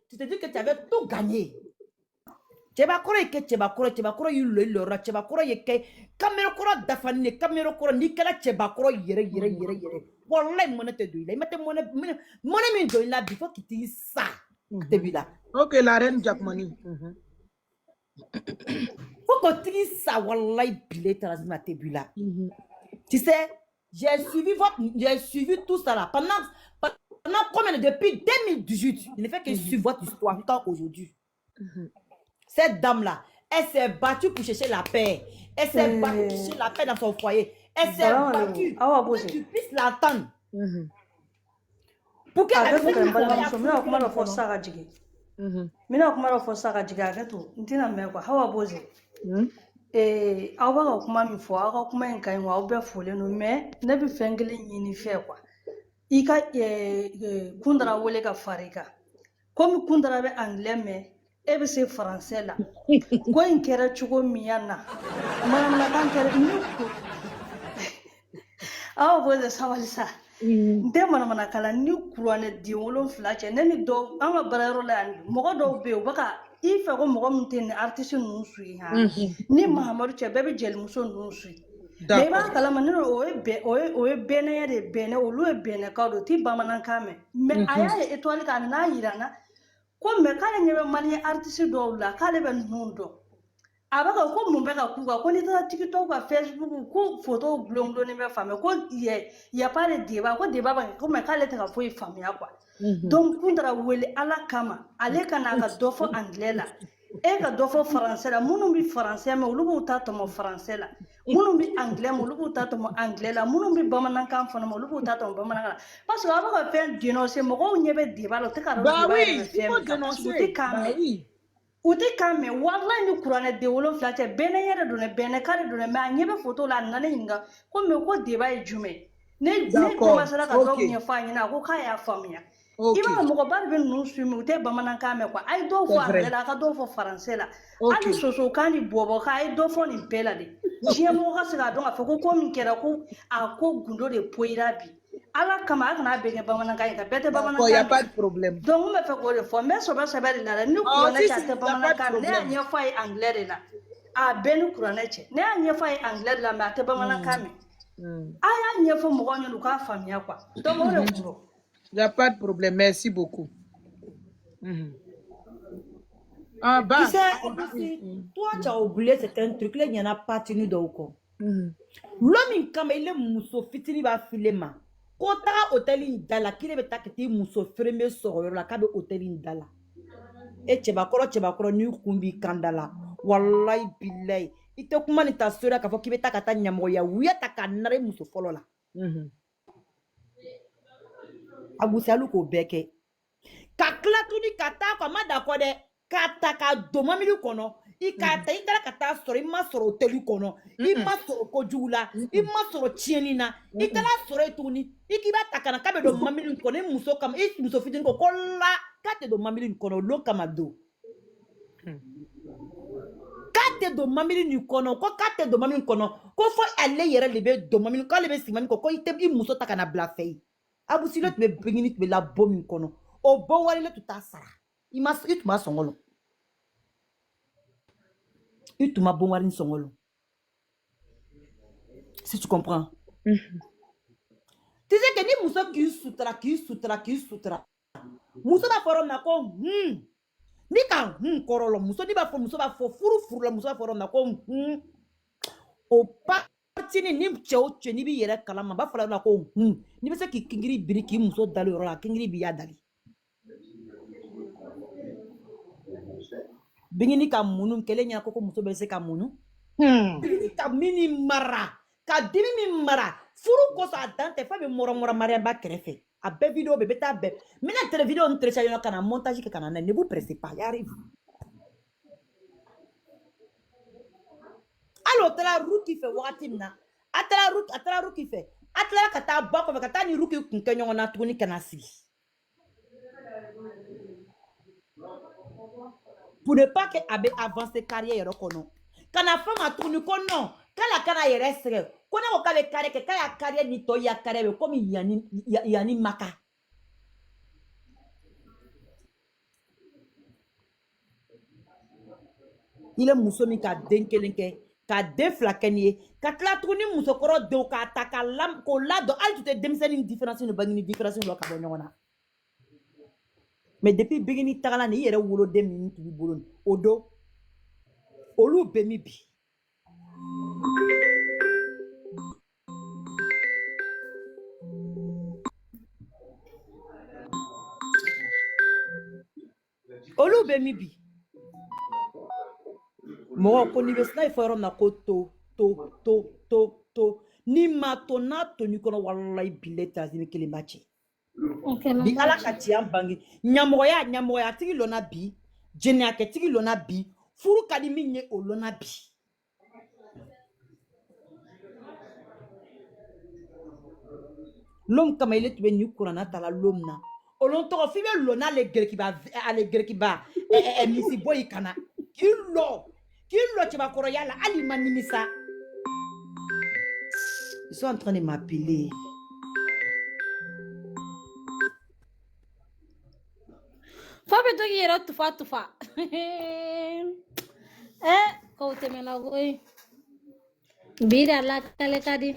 tu te dis que tu avais tout gagné. Chebakoro yeke chebakoro yulo lora chebakoro yeke kamero koro dafane kamero koro nikala chebakoro yere. Wallahi mona te doila mate mona min doila before kiti sa te bila. Ok, la reine Jackmani. Faut que tu ça wallahi bilé transma te bila. Tu sais, j'ai suivi tout ça là pendant combien depuis 2018. Il ne fait que suivre votre histoire jusqu'à aujourd'hui. Cette dame-là, elle s'est battue pour chercher la paix. Elle s'est battue pour chercher la paix dans son foyer. Elle s'est battue pour que tu puisses l'entendre. Pour qu'elle puisse e bɛ se français la ko in kɛra cogo min na manamanakan kɛra ne ko aw b'o de sabali sa n tɛ manamanakan la ni kuranɛ den 7 cɛ ne ni dɔw an ka baarayɔrɔ la yan mɔgɔ dɔw bɛ yen u bɛ ka i fɛ ko mɔgɔ min tɛ ni artiste ninnu suit han ni Mahamadu cɛ bɛɛ bɛ jelimuso ninnu suit mais i b'a kalama ne o ye bɛnɛya de bɛnɛ olu ye bɛnɛkaw de ti bamanankan mɛn mais a y'a ye étoile k'a n'a yirana ko mɛ k'ale ɲɛ bɛ maliyɛn artiste dɔw la k'ale bɛ ninnu dɔn a bɛ ka ko mun bɛ ka k'u kan ko n'i taara tiktok ka facebook ko photo gulongulonnen bɛ faamuya ko y a pas de débat ko débat bɛ kɛ ko mɛ k'ale tɛ ka foyi faamuya quoi donc kun taara wele ala kama ale ka n'a ka dɔ fɔ anglais la e ka dɔ fɔ français la minnu bɛ français mɛn olu b'u ta tɔmɔ français la minnu bɛ anglais mɛn olu b'u ta tɔmɔ anglais la minnu bɛ bamanankan fana mɛn olu b'u ta tɔmɔ bamanankan la parce que a bɛ ka fɛn dénoncer mɔgɔw ɲɛ bɛ débat la u tɛ ka dɔn débat yɛrɛ bɛ fɛn min kan parce que u tɛ kan mɛn u tɛ kan mɛn walayi ni kuranɛ den 7 cɛ bɛnɛ yɛrɛ don dɛ bɛnɛ kare don dɛ mais a ɲɛ bɛ photo la a nana ɲininka ko mais ko débat ye jumɛn ne commencera ka dɔw ɲɛfɔ a ɲɛna a ko k'a y'a faamuya i b'a dɔn mɔgɔba de bɛ ninnu suit mais u tɛ bamanankan mɛn quoi a ye dɔw fɔ anglais la a ka dɔw fɔ français la hali sosokan ni bɔbɔkan a ye dɔ fɔ nin bɛɛ la de diɲɛ mɔgɔ ka se k'a dɔn k'a fɔ ko min kɛra ko a ko gundo de poyira bi ala kama a kana bɛɛ kɛ bamanankan ye ka bɛɛ tɛ bamanankan mɛn donc n bɛ fɛ k'o de fɔ n bɛ sɛbɛ de la dɛ ni kuranɛ cɛ a tɛ bamanankan mɛn ne y'a ɲɛfɔ a ye anglais de la a bɛɛ ni kuranɛ cɛ ne y'a ɲɛfɔ a ye anglais de la mais a tɛ bamanankan mɛn a y'a ɲɛfɔ mɔgɔw ɲɛna u k'a faamuya quoi donc o de kun Il n'y a pas de problème. Merci beaucoup. Ah, bah. Tu sais, toi, tu as oublié certains trucs. Là, il n'y en a pas tenu d'aucun. L'homme, comme il est mousso, fitini va filer ma. Quand tu as hôtel indala, qui est ta mousso, freme soro, la cabe hôtel indala. Et tu vas croire, nu kumbi kandala. Wallahi billahi. Il te commande ta soeur, qu'il faut qu'il ta kata nyamoya, ouya ta kanare mousso folo la. Abusalu ko beke ka kla tuni kata ko ma da ko de kata ka do mamilu kono I kata I kala kata soro I ma soro telu kono I ma soro ko jula I ma soro tieni na I kala soro tuni I kiba takana ka be do mamilu kono muso kam I muso fitin ko kolla kate do mamilu kono lo kama do kate do mamilu ni kono ko kate do mamilu kono ko fo alle yere lebe do mamilu ko lebe simani ko ite I muso takana bla fei Abu silo tu be bringing it be la bomi kono. O bon wari le tuta sara. Il m'a songolo. Il tu m'a bon wari songolo. Si tu comprends. Tu sais que ni muso qui sutra. Muso ba forum na ko Ni kan korolo muso ni ba fo muso ba fo furu la muso ba forum na ko O pa Tini ni cheo ni bi yere kalama ba fala na ko ni be se ki kingiri biri ki muso dalo ro la kingiri bi ya dali bingini ka munu kele nya ko muso be se ka munu bingini ka mini mara ka dimi mi mara furu ko sa dante fa be moro maria ba krefe a be video be beta be mina tele video on trecha yo kana montage ke kana ne vous pressez pas y arrive alors tala ruki fe wakati mna atala ruki fe atala kata bako fe kata ni ruki kunkenyo na tuni kana si pour ne pas que abe avancer carrière kono kana fama tuni ko non Kala kana yere sere. Kona ko kale kare ke kaya kare ni to ya kare be comme yani maka. Il est musomi ka den kelen ke ka den fila kɛ nin ye ka tila tuguni musokɔrɔ denw k'a ta ka k'o ladon hali tu tɛ denmisɛnnin différence ni bangini différence dɔ ka bɔ ɲɔgɔn na mais depuis bigini tagala ni i yɛrɛ woloden min tun b'i bolo nin o don olu bɛ min bi olu bɛ min bi mɔgɔ ko n'i bɛ sina i fɔ yɔrɔ min na ko to ni ma to n'a to n'i kɔnɔ walayi bilayi tazini kelen b'a cɛ bi ala ka tiɲɛ bange ɲamɔgɔya tigi lɔnna bi jɛnɛyakɛ tigi lɔnna bi furu ka di min ye o lɔnna bi l'homme kama ile tun bɛ nin kuranna tala l'homme na olon tɔgɔ f'i bɛ lɔnna ale gerekiba misi bɔ i kana k'i lɔ cɛbakɔrɔya la hali ma nimisa ils sont en train de m'appeler fa bɛ to k'i yɛrɛ tufa k'o tɛmɛna koyi bi de ala kale ka di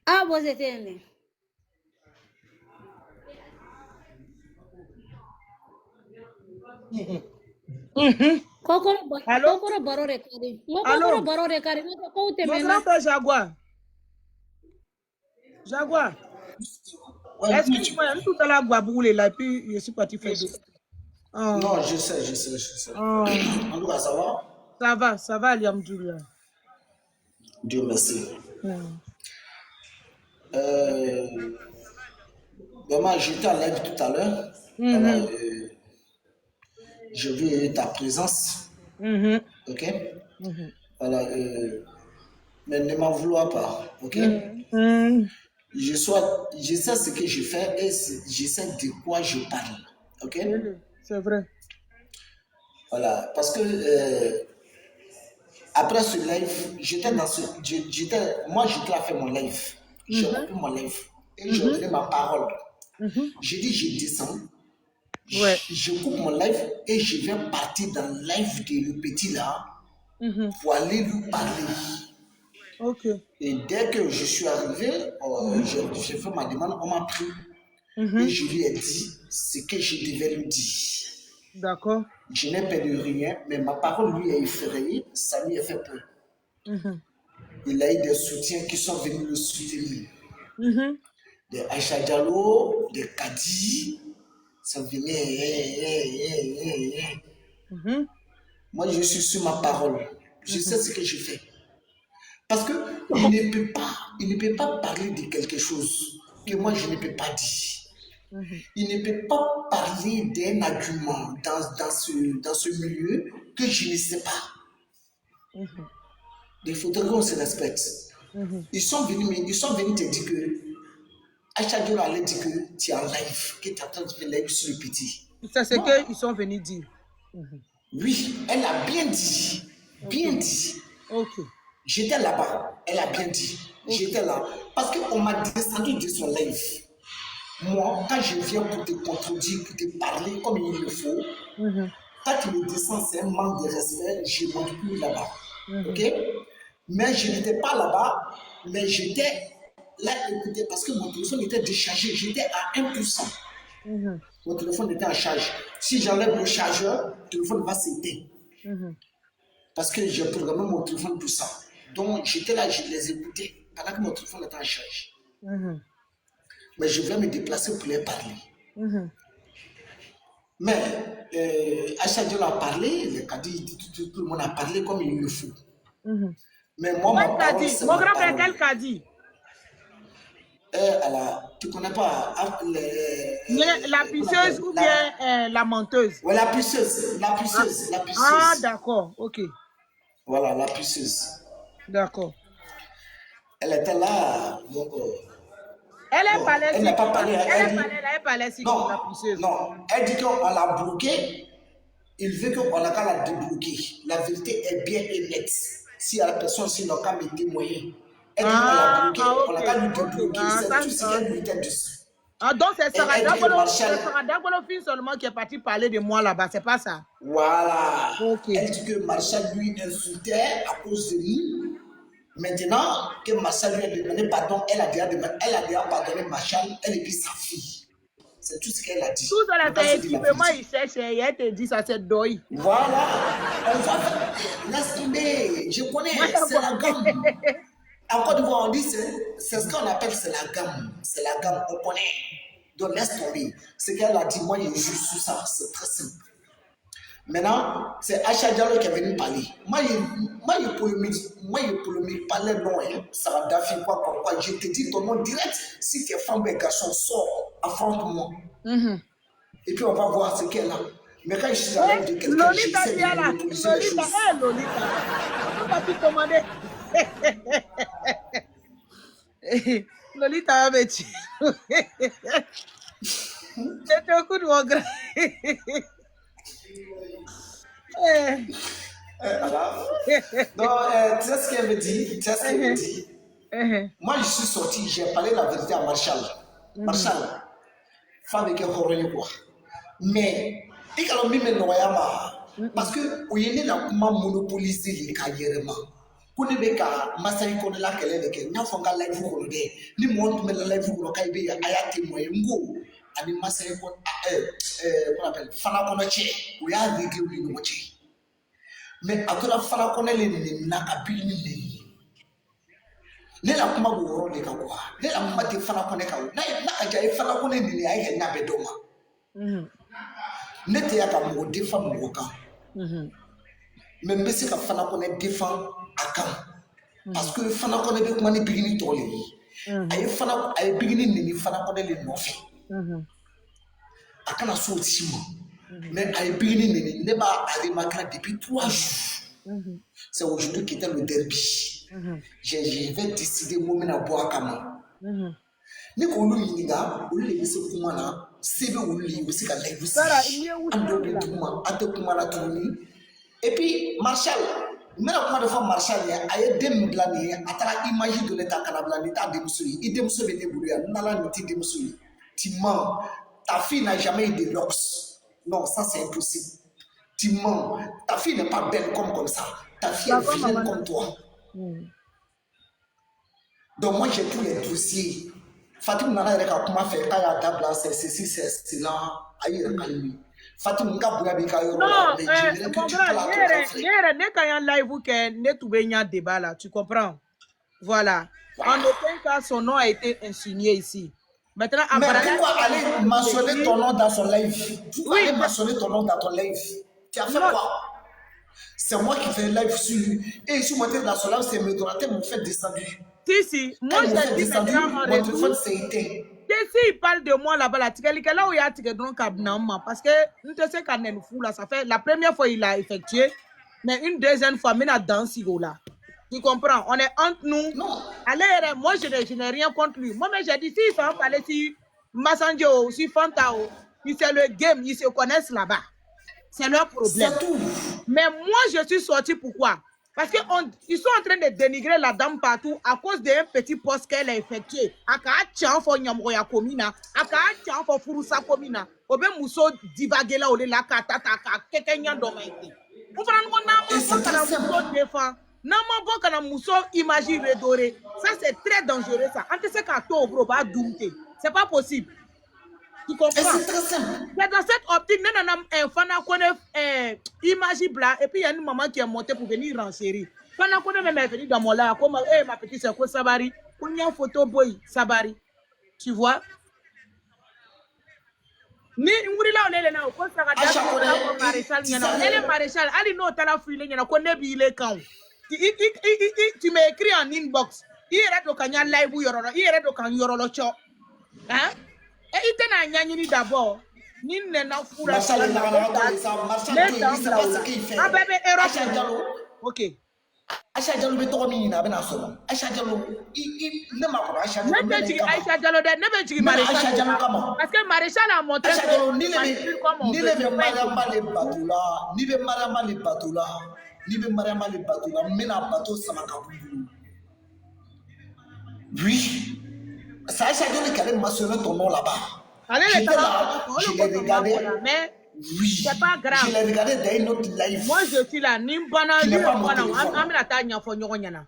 a bose tɛ yen dɛ kokoro baro de ka di kokoro baro de ka di k'o tɛmɛna Jaguar. Excuse-moi, tout à l'heure, Guaboulé, là, puis je suis parti faire d'autres. Non, je sais. En tout cas, ça va? Ça va, Alhamdoulilah. Dieu merci. Vraiment, j'étais en live tout à l'heure. Alors, je veux ta présence. Ok? Voilà. Mais ne m'en vouloir pas. Ok? Je sais ce que je fais et je sais de quoi je parle. Ok? C'est vrai. Voilà, parce que après ce live, moi j'étais à faire mon live. J'ai repris mon live et j'ai donné ma parole. J'ai dit je descends, je coupe mon live et je vais partir dans le live de le petit là pour aller lui parler. Okay. Et dès que je suis arrivé, j'ai fait ma demande, on m'a pris. Et je lui ai dit ce que je devais lui dire. D'accord. Je n'ai perdu rien, mais ma parole lui a effrayé, ça lui a fait peur. Il a eu des soutiens qui sont venus le soutenir. Des Aïcha Diallo, des Kadi, ça venait. Moi, je suis sur ma parole. Je sais ce que je fais. Parce qu'il ne peut pas parler de quelque chose que moi je ne peux pas dire. Il ne peut pas parler d'un argument dans ce milieu que je ne sais pas. Il faudrait qu'on se respecte. Ils sont venus te dire que Aïcha Diallo allait dire que tu es en live, que tu es en train de faire live sur le petit. C'est ce qu'ils sont venus dire. Oui, elle a bien dit. Bien dit. Ok. J'étais là-bas, elle a bien dit. J'étais là. Parce qu'on m'a descendu de son live. Moi, quand je viens pour te contredire, pour te parler comme il le faut, quand tu me descends, c'est un manque de respect, je ne monte plus là-bas. Ok? Mais je n'étais pas là-bas, mais j'étais là écouter parce que mon téléphone était déchargé. J'étais à 1%. Mon téléphone était en charge. Si j'enlève le chargeur, le téléphone va s'éteindre. Parce que j'ai programmé mon téléphone pour ça. Donc, j'étais là, je les écoutais pendant que mon téléphone était en charge. Mais je voulais me déplacer pour les parler. Mais, Aïcha Diallo a parlé, le Kadi, tout le monde a parlé comme il le faut. Mais moi, ma parole, c'est mon ma grand-père, parole. quel Kadi? Alors, tu ne connais pas la pisseuse ou bien la menteuse? Oui, la pisseuse. Ah, d'accord, ok. Voilà, la pisseuse. D'accord. Elle était là, donc... Elle n'a pas parlé. Elle parlait si non, la pisseuse. Non, elle dit qu'on l'a bloquée il veut qu'on a qu'à la débloquer. La vérité est bien et nette. Si la personne n'a qu'à me témoigner, elle dit qu'on la bloquer, on a qu'à lui débloquer. C'est tout ce qu'elle lui était dessus. Ah, donc c'est Sarah Dagolo fils seulement qui est parti parler de moi là-bas, c'est pas ça? Voilà. Elle dit que Marshall lui insultait à cause de nous. Maintenant que Marshall lui a demandé pardon, elle a déjà pardonné Marshall, elle et puis sa fille. C'est tout ce qu'elle a dit. Tout ça là, c'est équipement, il cherche et elle te dit ça, c'est deuil. Voilà. On va faire. Laisse tomber. Je connais, c'est la gamme. En Côte d'Ivoire, on dit c'est ce qu'on appelle c'est la gamme. C'est la gamme, on connaît. Donc laisse tomber. Ce qu'elle a dit, moi je joue sur ça, c'est très simple. Maintenant, c'est Acha Diallo qui est venu parler. Moi, je polémique pas les noms. Ça va d'afficher quoi, pourquoi. Je te dis ton nom direct. Si tu es femme et garçon, sors, affronte-moi. Et puis on va voir ce qu'elle a. Mais quand je suis à l'aide de quelqu'un, Lolita, je sais Lolita, Lolita. Pourquoi tu commandais? Lolita va me tuer. C'était un coup de mon grand. Donc, tu sais ce qu'elle me dit? Moi, je suis sorti, j'ai parlé la vérité à Marshall. Marshall, femme avec un horreur quoi. Mais, il y a le même noyama. Parce que, au yéné la comment monopoliser les carrières. Qu'on est ka masai qu'on est là qu'elle est que n'a pas la live pour le dé. Ni monte mais la live pour le caïbe aya témoin ngo. Ani masai qu'on appelle fana qu'on a ché. Ou ya réglé ou ni moché. Mais à toi la fana qu'on est les n'a qu'à bilini. Ne la kuma go de ka quoi. Ne la kuma te fana qu'on est ka. Na aja fana qu'on est ni ay na bedoma. Ne te ya ka mo defa mo ka. Mais mais c'est ka fana qu'on est défend parce que fana connaît bien comment les bigini tolé ay bigini ni fana connaît les nofi akana so timo mais ay bigini ni ne ba aller makra depuis 3 jours c'est aujourd'hui qui était le derby je vais décider moi na boire kama ni ko lu yinga o le se kuma na sebe o li o se ka live sara ando de kuma ate kuma na tuni et puis Marshall mais la comment de faire Marshall a eu des blani à travers l'image de l'état canadien l'état de Moussouli il de Moussouli de Boulia n'ala n'était de Moussouli tu mens ta fille n'a jamais eu de locks non ça c'est impossible tu mens ta fille n'est pas belle comme ça ta fille est vilaine comme toi donc moi j'ai tous les dossiers Fatim n'a pas comment faire quand il y a table c'est ceci c'est là aïe Fatim nga buga bi ka yoro non je comprends yere ne ka yan live ke ne toube nya débat là tu comprends voilà en aucun cas son nom a été insigné ici maintenant mais pourquoi aller mentionner ton nom dans son live oui mentionner ton nom dans ton live tu as fait quoi c'est moi qui fais live sur lui et sur mon dans son live c'est me droiter mon fait descendu si moi j'ai dit maintenant en retour si il parle de moi là-bas, là où il y a donc parce que nous te sais qu'on est fou là, ça fait la première fois il a effectué, mais une deuxième fois, mais dans ce là. Tu comprends? On est entre nous. Non. Allez, moi je n'ai rien contre lui. Moi, mais j'ai dit si ils sont allés si Massanjo, si Fantao, si c'est le game, ils se connaissent là-bas. C'est leur problème. C'est tout. Mais moi je suis sorti pourquoi? Parce qu'ils sont en train de dénigrer la dame partout à cause d'un petit poste qu'elle a effectué. Aka tchan fo nyamroya komina, aka tchan fo furusa komina. Obe muso divaguer là ole la katata ka kekenya domaite. Vous prenez mon nom kana muso défend. Nama bo kana muso imagi redoré. Ça c'est très dangereux ça. Ante se ka to bro ba doumte. C'est pas possible. Tu comprends? C'est très simple. Mais dans cette optique, nous avons un fan qui connaît image blanc et puis il y a une maman qui est montée pour venir renchérir. Fan qui connaît même venir dans mon là comme ma petite c'est quoi Sabari? On y a une photo boy Sabari. Tu vois? Ni nguri là on est là on ça va maréchal ni na elle maréchal ali no tala fuile ni na connaît bi le camp. Tu m'écris en inbox. Il est là quand il y a live yororo, il est là quand yororo cho. Hein? Et il t'en a nyanyini d'abord. Ni n'a foula. Ah bébé, ok. Aïcha Diallo be tɔgɔ min ɲini a bɛna sɔrɔ Aïcha Diallo ne ma kɔrɔ Aïcha Diallo ne bɛ jigin Aïcha Diallo dɛ ne bɛ jigin Aïcha Diallo kama parce que Maréchal a montré Aïcha Diallo ni ne bɛ Mariama le bato la ni bɛ Mariama le bato la ni bɛ Mariama le bato la n bɛna bato sama ka bɔ i bolo oui c'est Aïcha Diallo qui allait mentionner ton nom là-bas j'étais là je l'ai regardé mais oui c'est pas grave je l'ai regardé dans une autre live moi je suis là ni bana ni bana an bɛna taa ɲɛfɔ ɲɔgɔn ɲɛna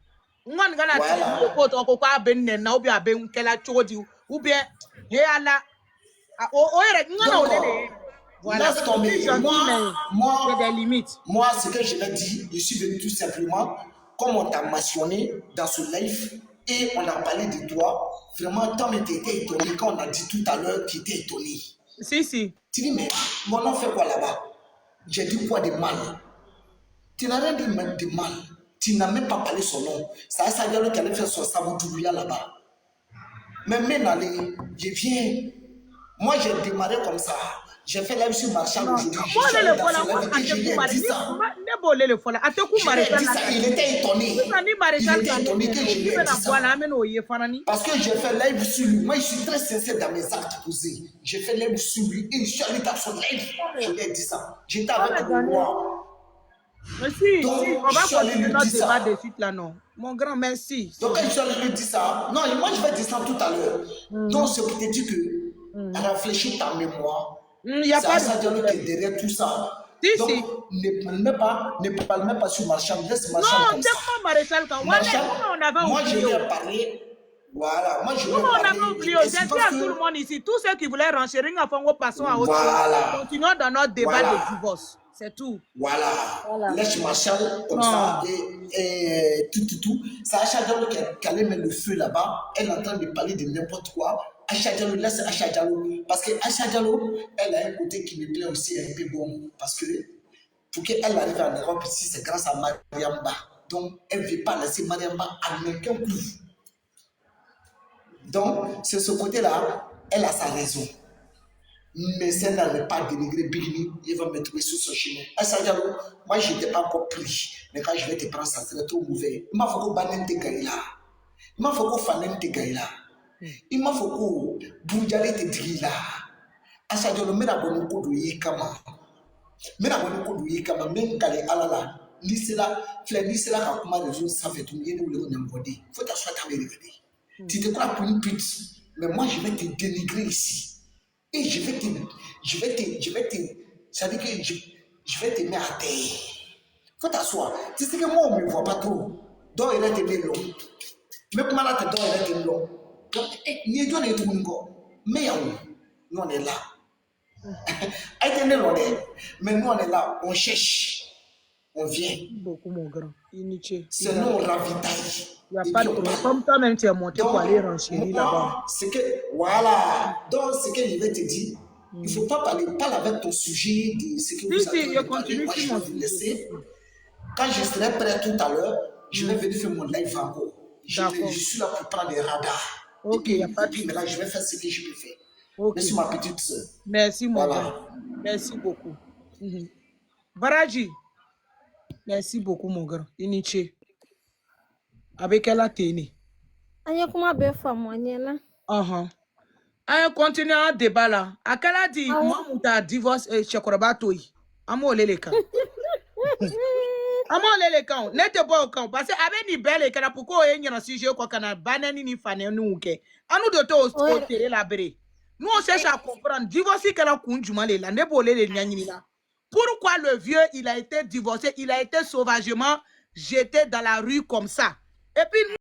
n kɔni kana tigɛ ko tɔgɔ ko k'a bɛ n nɛn na ou bien a bɛ n kɛla cogo di ou bien he ala o yɛrɛ n kana o de voilà laisse tomber moi des limites moi ce que je l'ai dit je suis venu tout simplement comme on t'a mentionné dans ce live et on a parlé de toi vraiment Tom était étonné quand on a dit tout à l'heure qu'il était étonné si tu dis mais mon nom fait quoi là-bas j'ai dit quoi de mal tu n'as rien dit de mal tu n'as même pas parlé son nom ça Aïcha Diallo qui allait faire son saboutouria là-bas mais maintenant je viens moi j'ai démarré comme ça j'ai fait live sur Marshall aujourd'hui il était étonné que je lui ai dit ça parce que j'ai fait live sur lui moi je suis très sincère dans mes actes posés j'ai fait live sur lui et je suis allé dans son live je lui ai dit ça j'étais avec moi. Merci. On va continuer notre débat de suite là, non. Mon grand, merci. Donc, quand je lui dis ça, non, moi je vais dire ça tout à l'heure. Donc, ce qui te dit que réfléchis ta mémoire. Il n'y a pas de Diallo qui est derrière tout ça. Donc, ne parle même pas sur Marchand. Laisse Marchand comme ça. Non, c'est pas Maréchal quand moi, je vais parler. Voilà, moi je vais parler. On avait oublié. J'ai dit à tout le monde ici, tous ceux qui voulaient renchérir, passons à autre chose. Continuons dans notre débat de divorce. C'est tout. Voilà. Laisse Marshall comme ça et tout. C'est Aïcha Diallo qui allait mettre le feu là-bas. Elle est en train de parler de n'importe quoi. Aïcha Diallo, laisse Aïcha Diallo. Parce que Aïcha Diallo, elle a un côté qui me plaît aussi un peu bon. Parce que pour qu'elle arrive en Europe ici, c'est grâce à Mariamba. Donc, elle ne veut pas laisser Mariamba à aucun coup. Donc, c'est ce côté-là, elle a sa raison. Mais ça n'allait pas dénigrer Bigini, il va me trouver sur ce chemin. Aïcha Diallo, moi je n'étais pas encore pris, mais quand je vais te prendre, ça serait trop mauvais. Il m'a fait que Banen te gagne là. Il m'a fait que Fanen te gagne là. Il m'a fait que Boudjale te dit là. Aïcha Diallo, mais d'abord, nous pouvons y kama. Mais d'abord, nous pouvons y kama, même quand les alala, l'isla, l'isla, quand on m'a résoudre, ça fait tout le monde, il faut t'asseoir à me regarder. Tu te crois pour une pute, mais moi je vais te dénigrer ici. Et je vais te, ça veut dire que je vais te mettre à terre. Faut t'asseoir. Tu sais que moi, on ne me voit pas trop. Donc, il est tellement long. Mais comment là, il est tellement long. Donc, il y a tout le monde. Mais nous, on est là. Mais nous, on est là. On cherche. On vient. Beaucoup, mon grand. C'est nous, on ravitaille. Il n'y a pas de problème. Comme toi-même, tu es monté pour aller renchérir là-bas. Voilà. Donc, ce que je vais te dire, il ne faut pas parler. Parle avec ton sujet de ce que vous avez parlé. Moi, je vais vous laisser. Quand je serai prêt tout à l'heure, je vais venir faire mon live encore. Je suis là pour prendre les radars. Ok, il n'y a pas de problème. Mais là, je vais faire ce que je peux faire. Okay. Merci, ma petite soeur. Merci, mon gars. Merci beaucoup. Baraji. Merci beaucoup, mon grand. Iniché. Avec elle a tenu. Anya kuma be famouanye là. Anya continue un débat là. À quelle a dit moi mon divorce et Chekoroba toi. Amo leleka. Amo leleka. N'était pas au camp parce que avec ni belle et kana pourquoi y a un sujet quoi kana banani ni fané nous que. Anu de to tirer la bré. Nous on cherche à comprendre divorce qu'elle a kunjuma le la ne bolé le nyani là. Pourquoi le vieux il a été divorcé, il a été sauvagement jeté dans la rue comme ça. Et puis